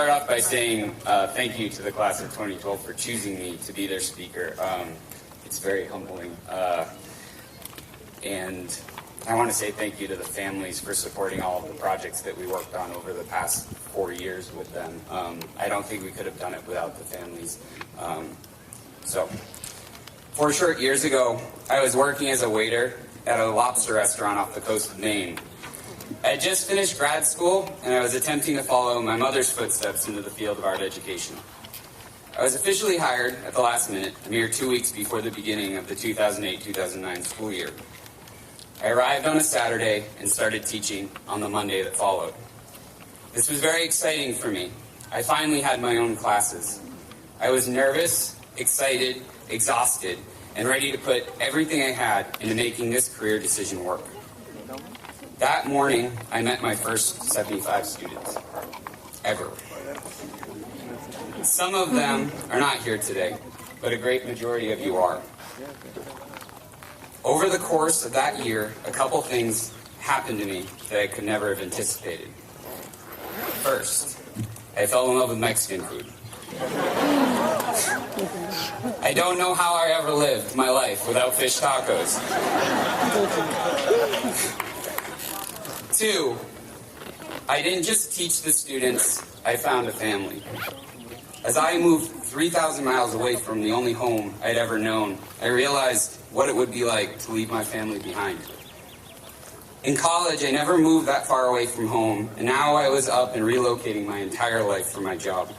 start off by saying thank you to the class of 2012 for choosing me to be their speaker. It's very humbling. And I want to say thank you to the families for supporting all of the projects that we worked on over the past 4 years with them. I don't think we could have done it without the families. So, 4 short years ago, I was working as a waiter at a lobster restaurant off the coast of Maine. I had just finished grad school, and I was attempting to follow my mother's footsteps into the field of art education. I was officially hired at the last minute, a mere 2 weeks before the beginning of the 2008-2009 school year. I arrived on a Saturday and started teaching on the Monday that followed. This was very exciting for me. I finally had my own classes. I was nervous, excited, exhausted, and ready to put everything I had into making this career decision work. That morning, I met my first 75 students, ever. Some of them are not here today, but a great majority of you are. Over the course of that year, a couple things happened to me that I could never have anticipated. First, I fell in love with Mexican food. I don't know how I ever lived my life without fish tacos. 2, I didn't just teach the students, I found a family. As I moved 3,000 miles away from the only home I'd ever known, I realized what it would be like to leave my family behind. In college, I never moved that far away from home, and now I was up and relocating my entire life for my job.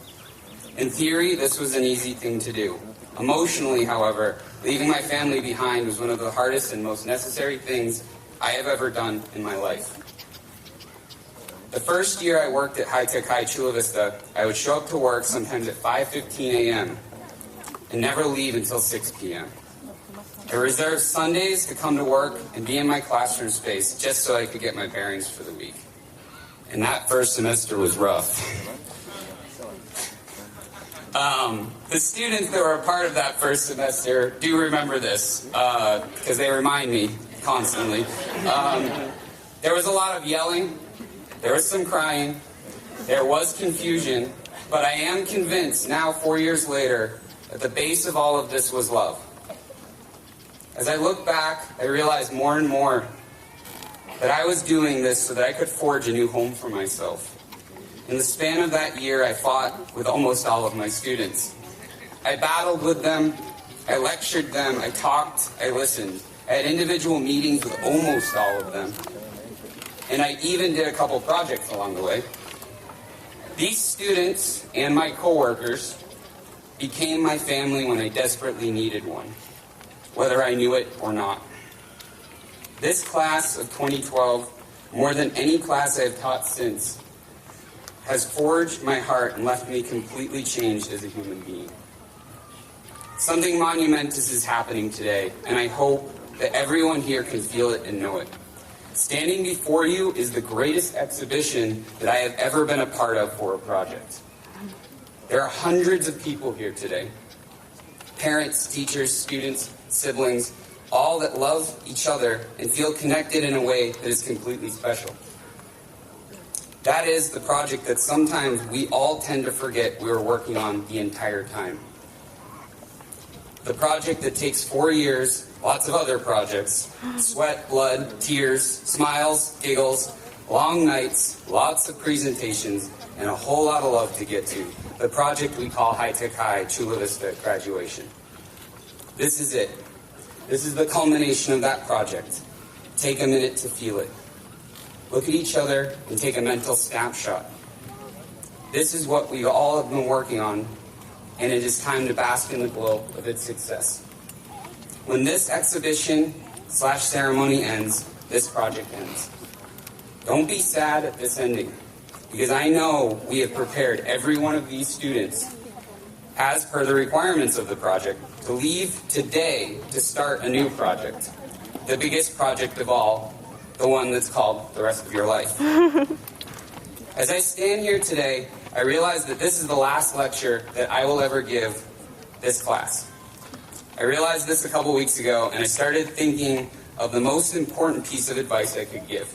In theory, this was an easy thing to do. Emotionally, however, leaving my family behind was one of the hardest and most necessary things I have ever done in my life. The first year I worked at High Tech High Chula Vista, I would show up to work sometimes at 5:15 a.m. and never leave until 6 p.m. I reserved Sundays to come to work and be in my classroom space just so I could get my bearings for the week. And that first semester was rough. The students that were a part of that first semester do remember this, because they remind me constantly. There was a lot of yelling, there was some crying, there was confusion, but I am convinced now, 4 years later, that the base of all of this was love. As I look back, I realize more and more that I was doing this so that I could forge a new home for myself. In the span of that year, I fought with almost all of my students. I battled with them, I lectured them, I talked, I listened. I had individual meetings with almost all of them. And I even did a couple projects along the way. These students and my coworkers became my family when I desperately needed one, whether I knew it or not. This class of 2012, more than any class I've taught since, has forged my heart and left me completely changed as a human being. Something monumentous is happening today, and I hope that everyone here can feel it and know it. Standing before you is the greatest exhibition that I have ever been a part of for a project. There are hundreds of people here today. Parents, teachers, students, siblings, all that love each other and feel connected in a way that is completely special. That is the project that sometimes we all tend to forget we were working on the entire time. The project that takes 4 years, lots of other projects, sweat, blood, tears, smiles, giggles, long nights, lots of presentations, and a whole lot of love to get to. The project we call High Tech High Chula Vista Graduation. This is it. This is the culmination of that project. Take a minute to feel it. Look at each other and take a mental snapshot. This is what we all have been working on, and it is time to bask in the glow of its success. When this exhibition/ceremony ends, this project ends. Don't be sad at this ending, because I know we have prepared every one of these students, as per the requirements of the project, to leave today to start a new project. The biggest project of all, the one that's called the rest of your life. As I stand here today, I realize that this is the last lecture that I will ever give this class. I realized this a couple weeks ago, and I started thinking of the most important piece of advice I could give.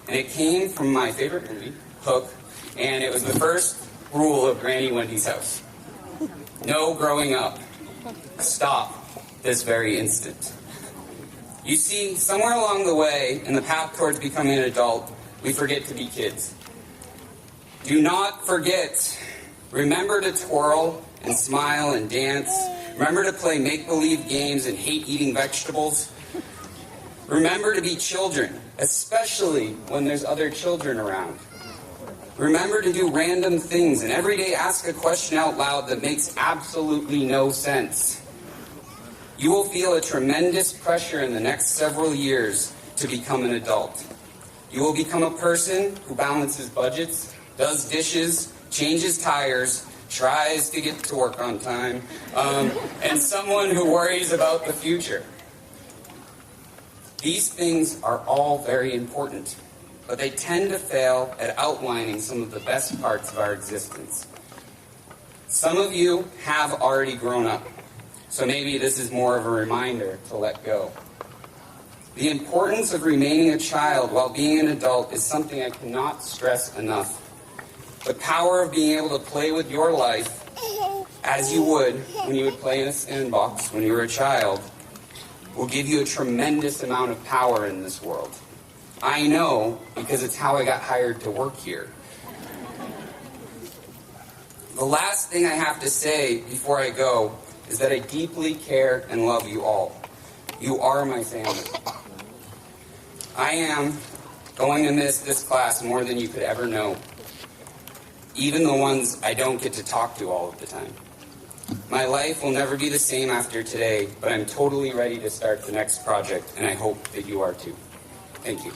And it came from my favorite movie, Hook, and it was the first rule of Granny Wendy's house. No growing up. Stop this very instant. You see, somewhere along the way, in the path towards becoming an adult, we forget to be kids. Do not forget. Remember to twirl and smile and dance. Remember to play make-believe games and hate eating vegetables. Remember to be children, especially when there's other children around. Remember to do random things and every day ask a question out loud that makes absolutely no sense. You will feel a tremendous pressure in the next several years to become an adult. You will become a person who balances budgets, does dishes, changes tires, tries to get to work on time, and someone who worries about the future. These things are all very important, but they tend to fail at outlining some of the best parts of our existence. Some of you have already grown up, so maybe this is more of a reminder to let go. The importance of remaining a child while being an adult is something I cannot stress enough. The power of being able to play with your life as you would when you would play in a sandbox when you were a child will give you a tremendous amount of power in this world. I know because it's how I got hired to work here. The last thing I have to say before I go is that I deeply care and love you all. You are my family. I am going to miss this class more than you could ever know. Even the ones I don't get to talk to all of the time. My life will never be the same after today, but I'm totally ready to start the next project, and I hope that you are too. Thank you.